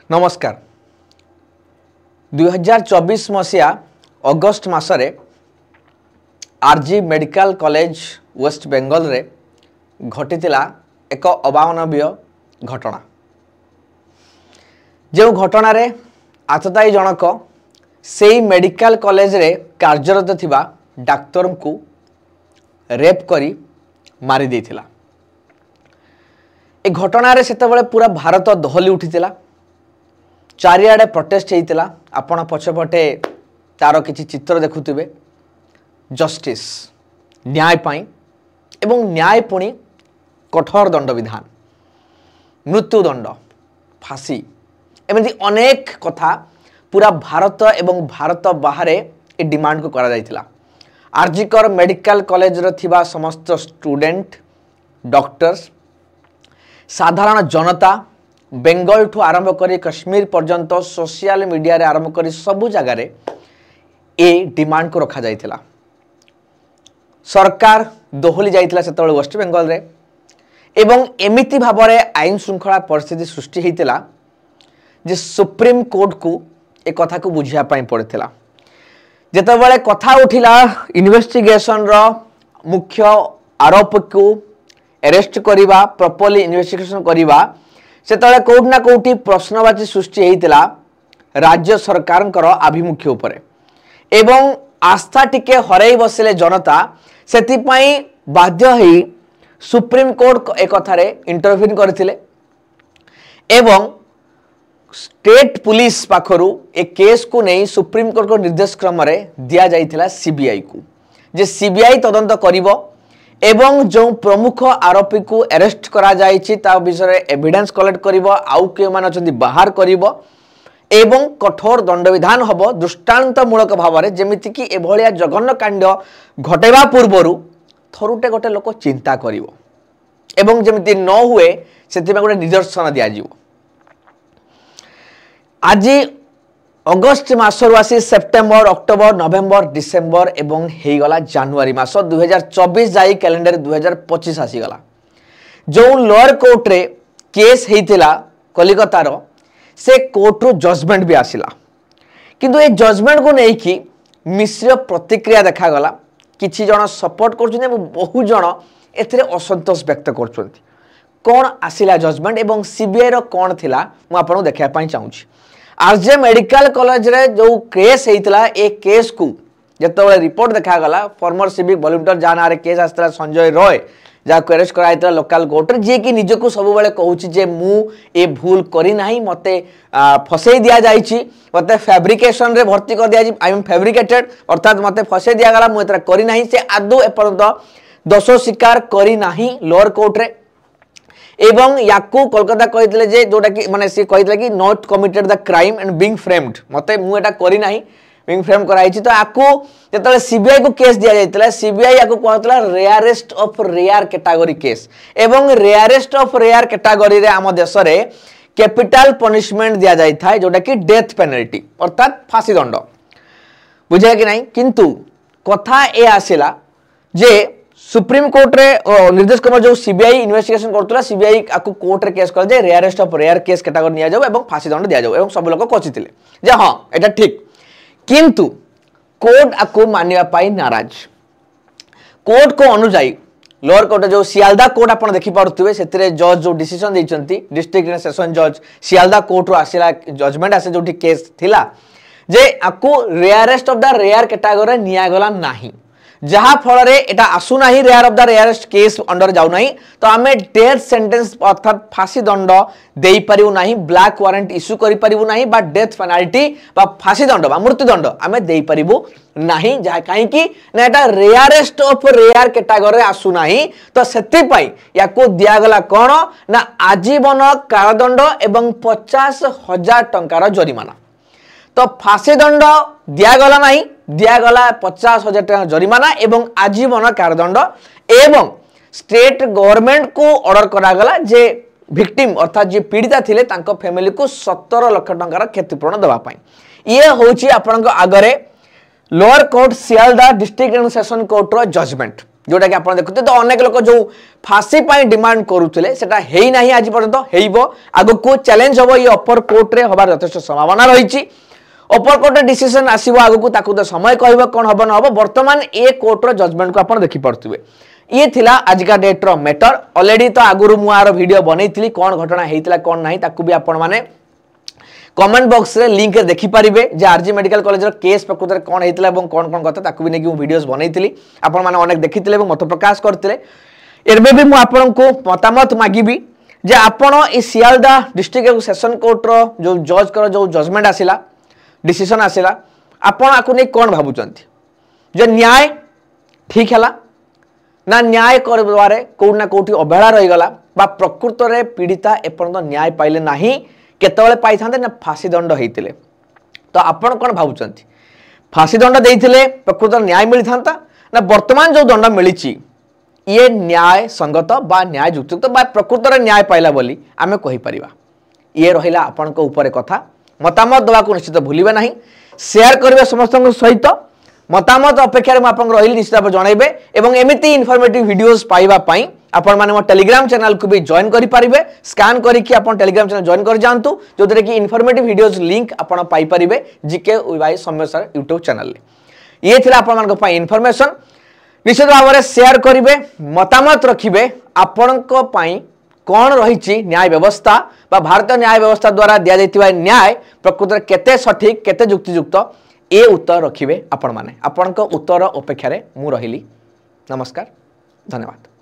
नमस्कार 2024 मसीहा अगस्ट मासरे RG medical college West Bengal रे घटितिला एक अभावनवीय घटना। जो घटना रे आततायी जनक सेई मेडिकल कॉलेज रे कार्यरत थिबा डाक्टर को रेप करी मारी देथिला। ए घटना रे सेतेबेले पूरा भारत दहली उठितिला। चारिआडे प्रोटेस्ट होता। आपण पछपटे तार किसी चित्र देखुवे जस्टिस न्याय पाई एवं न्याय पुणी कठोर दंड विधान मृत्युदंड फांसी एमती अनेक कथा पूरा भारत एवं भारत बाहर ए डिमांड को करा जायतिला। आरजीकर मेडिकल कॉलेज रो थिबा समस्त स्टूडेंट डॉक्टर्स साधारण जनता बेंगल ठू आरंभ करी कश्मीर पर्यंत सोशल मीडिया रे आरंभ करी सबु जगह रे ए डिमांड को रखा जायतिला। सरकार दोहली जायतिला सेतबेले वेस्ट बेंगल रे एवं एमिति भाबरे आईन श्रृंखला परिस्थिति सृष्टि हेतिला जे सुप्रीम कोर्ट को ए कथा को बुझिया पई पड़िथिला। जेतबेले कथा उठिला इन्वेस्टिगेशन रो मुख्य आरोप को अरेस्ट करिबा प्रॉपर्ली इन्वेस्टिगेशन करिबा सेतबेले कोउट ना कोउटी प्रश्नवाची सृष्टि हेतिला राज्य सरकारंकर आभिमुख्य उपरे एवं आस्था टिके हरई बसिले जनता सेति पई बाध्य होई सुप्रीम कोर्ट एक कथारे इंटरव्यून करथिले एवं स्टेट पुलिस पाखरु ए केस को नहीं सुप्रीम कोर्ट को निर्देश क्रम रे दिया जाइथिला सीबीआई को जे सीबीआई तदंत करिवो एवं जो प्रमुख आरोपी को अरेस्ट करा जायछि ता विषय एविडेंस कलेक्ट करिवो आउ के मान अछंती बाहर करिवो एवं कठोर दंड विधान हबो दृष्टांतमूलक भावरे जेमिति कि एभलिया जघन्य कांड घटेबा पूर्वरु थरुटे गोटे लोक चिंता करिवो एवं जेमिति न हुए सेतिबा गोटे निदर्शन दिया जिवो। आज अगस्त मासरु आसी सेप्टेम्बर अक्टोबर नवेम्बर डिसेम्बर एवं हेगला जनवरी मास 2024 जाई कैलेंडर 2025 आसीगला। जो लोअर कोर्ट रे केस हेतिला कलिकता रो से कोर्ट रो जजमेंट भी आसिला किंतु ए जजमेंट को नहीं कि मिश्र प्रतिक्रिया देखा गला। किछि जण सपोर्ट करछन एवं बहु जण एथिरे असंतोष व्यक्त करछन। कोन आसिला जजमेंट एवं सीबीआई रो कोन थिला मु आपन देखा पई चाहूछी। आरजे मेडिकल कॉलेज रे जो केस हेतिला ए केस को जतबेले रिपोर्ट देखा गला फॉर्मर सिविक वॉलंटियर जाना रे केस आस्ता संजय रॉय जा को अरेस्ट कराइतला लोकल कोर्ट रे जे कि निजको सब बेले कहूची जे मु ए भूल करी नाही मते फसई दिया जाईची मते फैब्रिकेशन रे भर्ती कर दिया जी आई एम फैब्रिकेटेड अर्थात मते फसई दिया गला मु एतरा करी नाही से आदो एपर्यंत दोष स्वीकार करी नाही लोअर कोर्ट रे एवं याकू कोलकाता कहितले जे जोटा कि माने से कहितले कि not committed the crime and being framed मते मु एटा करी नाही बीइंग फ्रेम कराइछि। तो याकू जेतले सीबीआई को केस दिया जाइतला सीबीआई याकू कहतला rarest of rare category case एवं रेयरेस्ट ऑफ रेयर कैटेगरी रे हम देश रे कैपिटल पनिशमेंट दिया जाय थाय जोटा कि डेथ पेनल्टी अर्थात फांसी दंड बुझे कि नहीं। किंतु कथा ए आसिला जे सुप्रीम कोर्ट रे निर्देश क्रम जो सीबीआई इन्वेस्टिगेशन करतला सीबीआई आकु कोर्ट रे केस कर जे rarest of rare case category निया जाऊ एवं फांसी दंड दिया जाऊ एवं सब लोग कचितिले जे हां एटा ठीक। किंतु कोर्ट आकु मानिया पाई नाराज। कोर्ट को अनुजाई लोअर कोर्ट जो सियालदा कोर्ट आपण देखि पारुथिबे सेतिरे जज जो डिसीजन दैचंती डिस्ट्रिक्ट एंड सेशन जज सियालदा कोर्ट रो आसिला जजमेंट आसे जोटी केस थिला जे आकु rarest of the rare category निया गला नाही जहा फल रे एटा आसु नाही rare of the rarest case under जाउ नाही तो आमे डेथ सेंटेंस अर्थात फांसी दंड देई परिबु नाही ब्लैक वारंट इश्यू करि परिबु नाही बा डेथ पेनल्टी बा फांसी दंड बा मृत्यु दंड आमे देई परिबु नाही जहा काहे कि ना एटा रेयरेस्ट ऑफ रेयर कैटेगरी आसु नाही तो सेति पई याको दिया गला कोन ना आजीवन कारादंड एवं 50,000 टंकार जरिमाना। तो फांसी दंड दिया गला नाही दिया गला 50,000 टका जरिमाना एवं आजीवन कारादंड एवं स्टेट गवर्नमेंट को ऑर्डर करा गला जे विक्टिम अर्थात जे पीड़िता थिले तांको फैमिली को 17 लाख टंकार क्षतिपूरण देबा पई। ये होची आपनक आगरे lower court Sealdah district and session court रो जजमेंट जोटा कि आप देखते तो अनेक लोक जो फांसी डिमांड करुले से ना आज पर्यटन आग को चैलेंज हम ये अपर कोर्ट रे हबार यथेष संभावना रही अपर कोर्ट डिसीजन आसो आगू तो समय कह कौन हम ना हम बर्तमान ए कोर्टर जजमेंट को आप देखिपे ये थिला आजिका डेट्र मैटर ऑलरेडी तो आगुरी मुझे वीडियो बनई कौन घटना होता कौन ना ताकू भी आपण मैंने कमेंट बॉक्स रे लिंक देखि पारिबे जे आरजी मेडिकल कॉलेज रो केस प्रकृत रे कोन हेतिला एवं कोन कोन कथा ताकू भी नेकी वीडियोस बनैतिली आपण माने अनेक देखितिले एवं मत प्रकाश करतिले एरबे भी मु आपण को मतामत मागिबी जे आपण ई सियालदा डिस्ट्रिक्ट सेशन कोर्ट रो जो जज कर जो जजमेंट आसिला डिसीजन आसिला आपण आकु नै कोन भाबुचंती जे न्याय ठीक हला ना न्याय करबारे कोउ ना कोठी अवहेला रहि गला बा प्रकृत रे पीड़िता एपर्यंत न्याय पाइले नाही केतବେଳେ पाइथांते ना फांसी दंड होइतिले तो आपण कोन भाबुचंती फांसी दंड देइथिले प्रकृत न्याय मिलि थांता ना वर्तमान जो दंड मिलिची ये न्याय संगत बा न्याय युक्त बा प्रकृत रे न्याय पाइला बोली आमे कहि परिबा ये रहिला आपण को ऊपर कथा मतामत दवा को निश्चित भूलिबे नाही शेयर करबे समस्त सहित मतामत अपेक्षा में आपन रहिली निश्चित भाव जणाइबे एवं एमिति इनफॉर्मेटिव वीडियोस पाइबा पई आपण माने मो टेलीग्राम चैनल को भी जॉइन करि परिबे स्कैन करी कि आपण टेलीग्राम चैनल जॉइन कर जानतु जोदरे कि इनफॉर्मेटिव वीडियोस लिंक आपण पाई परिबे जीके वाई समय सर YouTube चैनल ये थिला आपण मान को पई इनफॉरमेशन निश्चित भाव में शेयर करिवे मतामत रखिबे आपण को पई कौन रही न्याय व्यवस्था बा भारतीय न्याय व्यवस्था द्वारा दिया जाइतिबा न्याय प्रकृत केते सठिक केते युक्तियुक्त ए उत्तर रखिबे आपण माने आपण को उत्तर अपेक्षा रे मु रहिली नमस्कार धन्यवाद।